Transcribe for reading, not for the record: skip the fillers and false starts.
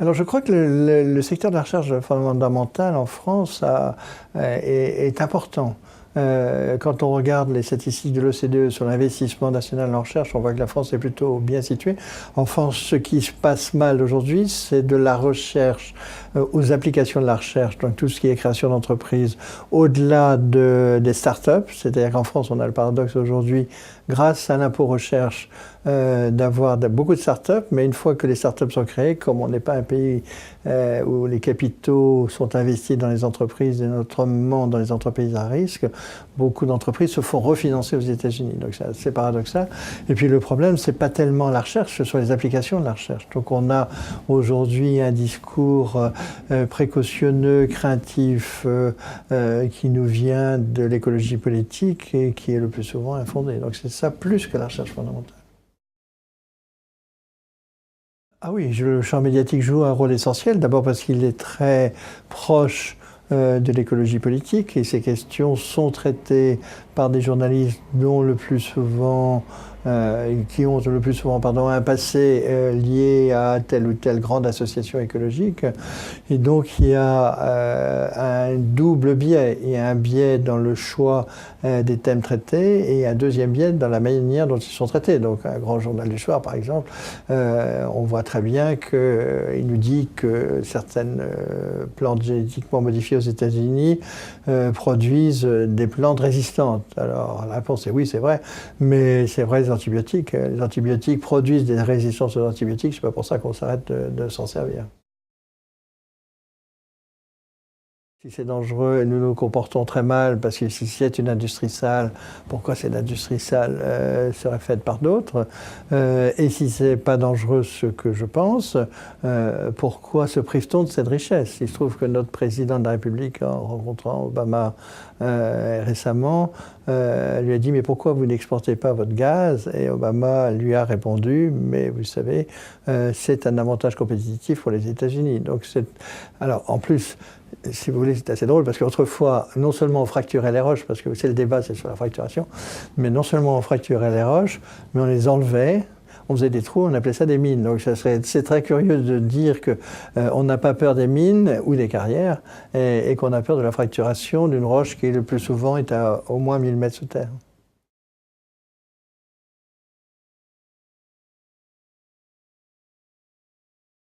Alors je crois que le secteur de la recherche fondamentale en France est important. Quand on regarde les statistiques de l'OCDE sur l'investissement national en recherche, on voit que la France est plutôt bien située. En France, ce qui se passe mal aujourd'hui, c'est de la recherche aux applications de la recherche, donc tout ce qui est création d'entreprises, au-delà des start-up. C'est-à-dire qu'en France, on a le paradoxe aujourd'hui, grâce à l'impôt recherche, d'avoir beaucoup de start-up, mais une fois que les start-up sont créées, comme on n'est pas un pays où les capitaux sont investis dans les entreprises et notamment dans les entreprises à risque, beaucoup d'entreprises se font refinancer aux États-Unis. Donc c'est assez paradoxal. Et puis le problème, c'est pas tellement la recherche, ce sont les applications de la recherche. Donc on a aujourd'hui un discours précautionneux, craintif, qui nous vient de l'écologie politique et qui est le plus souvent infondé. Donc c'est ça plus que la recherche fondamentale. Ah oui, le champ médiatique joue un rôle essentiel, d'abord parce qu'il est très proche de l'écologie politique et ces questions sont traitées par des journalistes dont le plus souvent qui ont le plus souvent un passé lié à telle ou telle grande association écologique. Et donc il y a un double biais. Il y a un biais dans le choix des thèmes traités et un deuxième biais dans la manière dont ils sont traités. Donc un grand journal du soir, par exemple, on voit très bien qu'il nous dit que certaines plantes génétiquement modifiées aux États-Unis produisent des plantes résistantes. Alors la réponse est oui, c'est vrai, mais c'est vrai les antibiotiques. Les antibiotiques produisent des résistances aux antibiotiques, c'est pas pour ça qu'on s'arrête de s'en servir. Si c'est dangereux, nous nous comportons très mal parce que si c'est une industrie sale, pourquoi cette industrie sale serait faite par d'autres? Et si c'est pas dangereux, ce que je pense, pourquoi se prive-t-on de cette richesse? Il se trouve que notre président de la République, en rencontrant Obama récemment, lui a dit « Mais pourquoi vous n'exportez pas votre gaz ?» Et Obama lui a répondu « Mais vous savez, c'est un avantage compétitif pour les États-Unis. » Donc alors en plus, si vous voulez, c'est assez drôle parce qu'autrefois, non seulement on fracturait les roches, parce que c'est le débat, c'est sur la fracturation, mais non seulement on fracturait les roches, mais on les enlevait, on faisait des trous, on appelait ça des mines. Donc c'est très curieux de dire qu'on n'a pas peur des mines ou des carrières et qu'on a peur de la fracturation d'une roche qui le plus souvent est à au moins 1000 mètres sous terre.